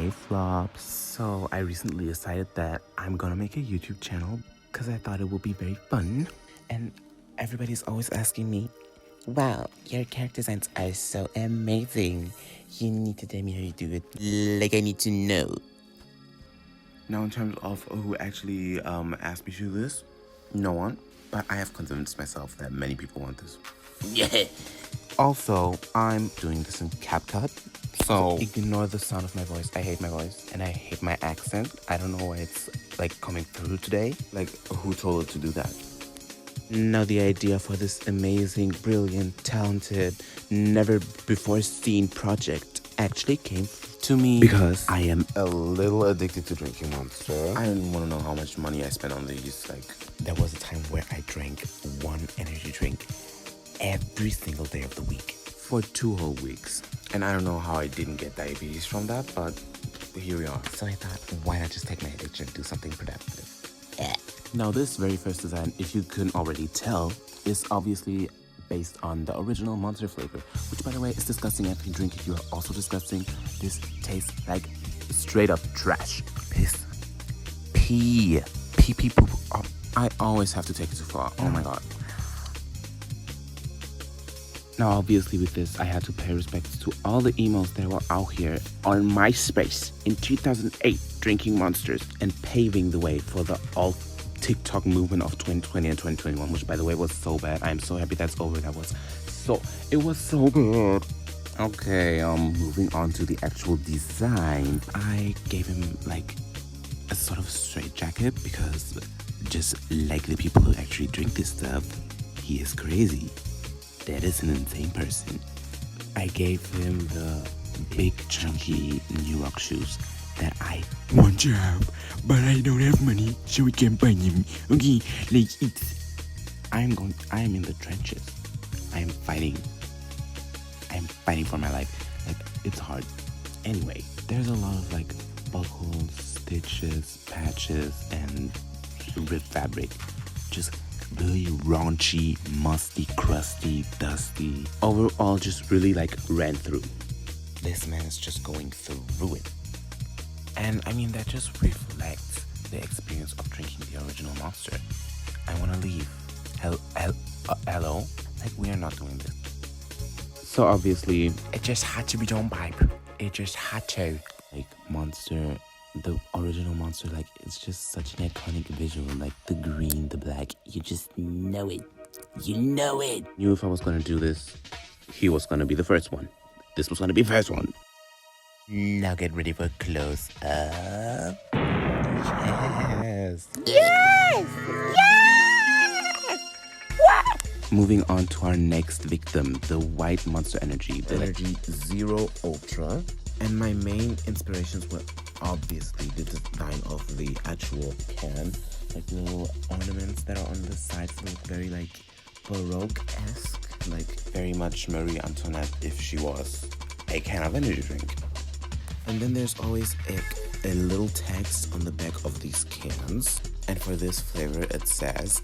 Hey flops. So I recently decided that I'm gonna make a YouTube channel because I thought it would be very fun. And everybody's always asking me, wow, your character designs are so amazing. You need to tell me how you do it. Like I need to know. Now in terms of who actually asked me to do this, no one. But I have convinced myself that many people want this. Yeah. Also, I'm doing this in CapCut, so ignore the sound of my voice. I hate my voice, and I hate my accent. I don't know why it's, like, coming through today. Like, who told it to do that? Now, the idea for this amazing, brilliant, talented, never-before-seen project actually came to me because I am a little addicted to drinking Monster. I don't want to know how much money I spent on these. Like, there was a time where I drank one energy drink every single day of the week for 2 whole weeks. And I don't know how I didn't get diabetes from that, but here we are. So I thought, why not just take my addiction and do something productive? Now this very first design, if you couldn't already tell, is obviously based on the original Monster flavor, which by the way is disgusting. After you drink it, you are also disgusting. This tastes like straight up trash. Piss. Pee. Pee pee poop. Oh, I always have to take it too far. Oh my god. Now, obviously, with this, I had to pay respects to all the emos that were out here on MySpace in 2008, drinking Monsters and paving the way for the alt TikTok movement of 2020 and 2021, which, by the way, was so bad. I'm so happy that's over. It was so good. Okay, moving on to the actual design. I gave him, like, a sort of straight jacket because just like the people who actually drink this stuff, he is crazy. That is an insane person. I gave him the big chunky New Rock shoes that I want to have, but I don't have money, so we can buy them. Okay, like I am in the trenches. I'm fighting for my life. Like, it's hard. Anyway, there's a lot of like buckles, stitches, patches, and ripped fabric. Just really raunchy, musty, crusty, dusty. Overall, just really like ran through. This man is just going through it. And I mean, that just reflects the experience of drinking the original Monster. I want to leave. Hello? Like, we are not doing this. So obviously, it just had to be done, pipe. It just had to. Like, Monster, the original Monster, like, it's just such an iconic visual. Like, the green, the black, you just know it. You know it. Knew if I was gonna do this, he was gonna be the first one. This was gonna be the first one. Now get ready for close up. Yes. Yes! Yes! What? Moving on to our next victim, the white monsterenergy. The Energy Zero Ultra. And my main inspirations were obviously the design of the actual can. Like the little ornaments that are on the sides that look very like Baroque-esque. Like very much Marie Antoinette if she was a can of energy drink. And then there's always a little text on the back of these cans. And for this flavor, it says,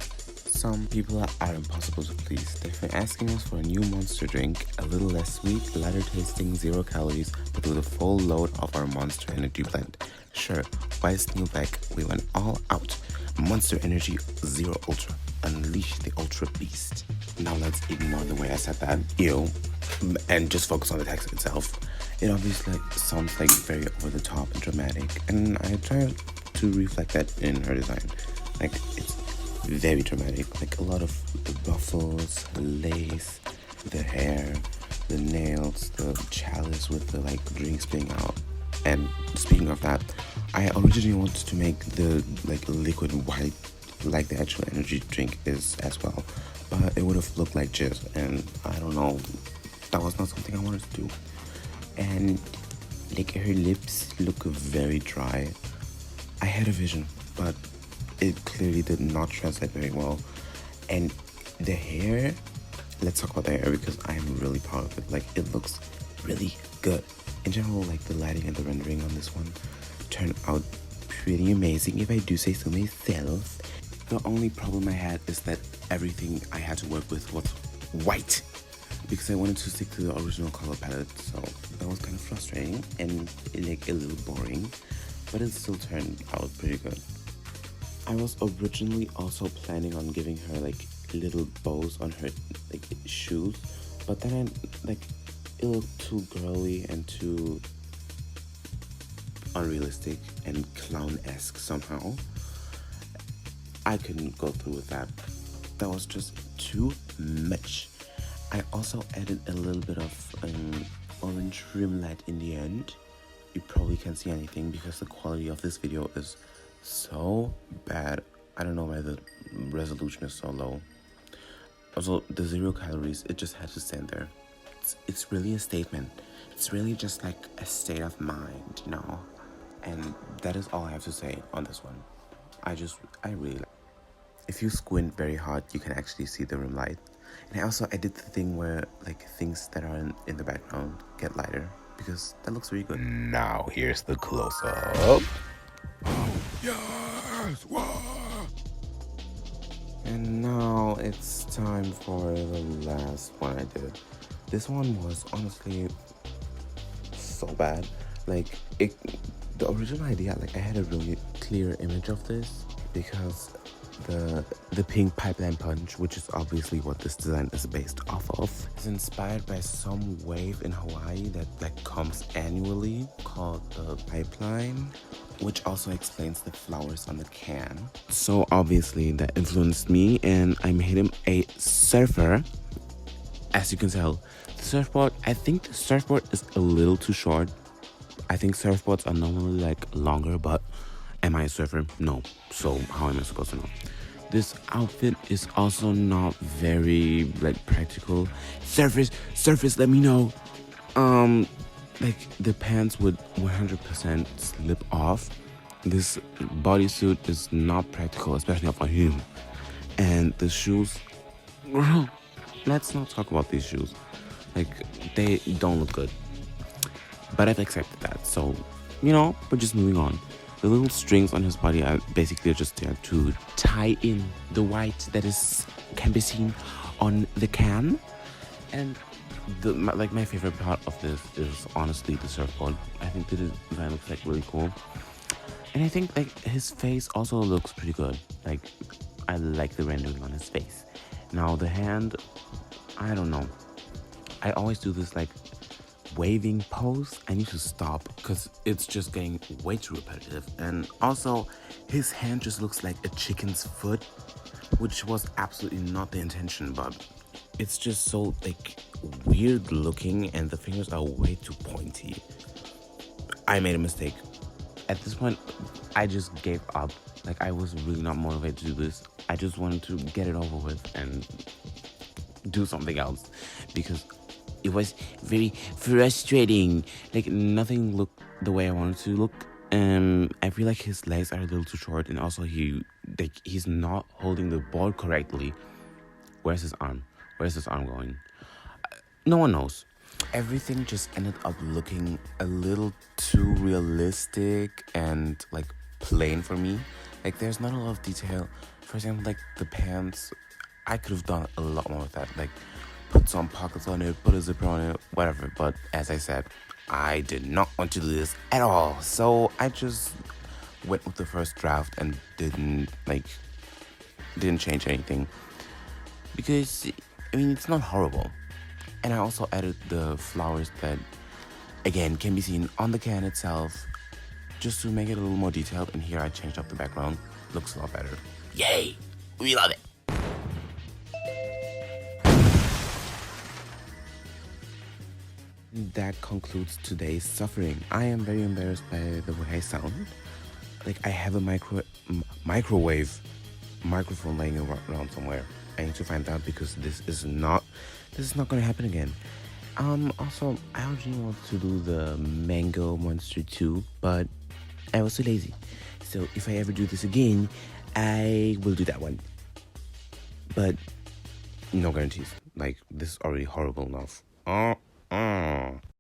some people are impossible to please. They're asking us for a new Monster drink, a little less sweet, lighter tasting, 0 calories, but with a full load of our Monster Energy blend. Sure, why new back, we went all out. Monster Energy Zero Ultra. Unleash the Ultra Beast. Now let's ignore the way I said that, ew, and just focus on the text itself. It obviously sounds like very over the top and dramatic, and I try to reflect that in her design. Like, it's very dramatic, like a lot of the ruffles, the lace, the hair, the nails, the chalice with the like drinks being out. And speaking of that, I originally wanted to make the like liquid white like the actual energy drink is as well, but it would have looked like jizz, and I don't know, that was not something I wanted to do. And like her lips look very dry. I had a vision, but it clearly did not translate very well. And the hair, let's talk about the hair because I'm really proud of it. Like, it looks really good. In general, like the lighting and the rendering on this one turned out pretty amazing, if I do say so myself. The only problem I had is that everything I had to work with was white, because I wanted to stick to the original color palette. So that was kind of frustrating and like a little boring, but it still turned out pretty good. I was originally also planning on giving her like little bows on her like shoes, but then it looked too girly and too unrealistic and clown-esque somehow. I couldn't go through with that. That was just too much. I also added a little bit of orange rim light in the end. You probably can't see anything because the quality of this video is so bad. I don't know why the resolution is so low. Also, the 0 calories, it just had to stand there. It's really a statement. It's really just like a state of mind, you know? And that is all I have to say on this one. I really like. If you squint very hard, you can actually see the rim light. And I did the thing where like things that are in the background get lighter because that looks really good. Now here's the close-up. Oh, yes! Whoa! And now it's time for the last one I did. This one was honestly so bad. Like the original idea, like I had a really clear image of this because the pink pipeline punch, which is obviously what this design is based off of, is inspired by some wave in Hawaii that like comes annually called the pipeline, which also explains the flowers on the can. So obviously that influenced me and I made him a surfer. As you can tell, the surfboard, I think the surfboard is a little too short. I think surfboards are normally like longer, but am I a surfer? No. So how am I supposed to know? This outfit is also not very like practical. Surfers, let me know. Like the pants would 100% slip off. This bodysuit is not practical, especially not for him. And the shoes, girl, let's not talk about these shoes. Like they don't look good. But I've accepted that, so you know, we're just moving on. The little strings on his body are basically just there to tie in the white that can be seen on the can. And my favorite part of this is honestly the surfboard. I think the design looks like really cool. And I think like his face also looks pretty good. Like I like the rendering on his face. Now the hand, I don't know. I always do this like waving pose. I need to stop because it's just getting way too repetitive. And also his hand just looks like a chicken's foot, which was absolutely not the intention, but it's just so like weird looking and the fingers are way too pointy. I made a mistake. At this point I just gave up. Like I was really not motivated to do this. I just wanted to get it over with and do something else because it was very frustrating. Like nothing looked the way I wanted to look. I feel like his legs are a little too short, and also he's not holding the board correctly. Where's his arm? Where's his arm going? No one knows. Everything just ended up looking a little too realistic and like plain for me. Like there's not a lot of detail. For example, like the pants, I could have done a lot more with that. Like put some pockets on it, put a zipper on it, whatever. But as I said, I did not want to do this at all. So I just went with the first draft and didn't change anything. Because, I mean, it's not horrible. And I also added the flowers that, again, can be seen on the can itself, just to make it a little more detailed. And here I changed up the background. Looks a lot better. Yay! We love it! That concludes today's suffering. I am very embarrassed by the way I sound. Like I have a microwave microphone laying around somewhere. I need to find out because this is not gonna happen again. Also I originally wanted to do the mango monster too, but I was too lazy. So if I ever do this again, I will do that one. But no guarantees. Like this is already horrible enough.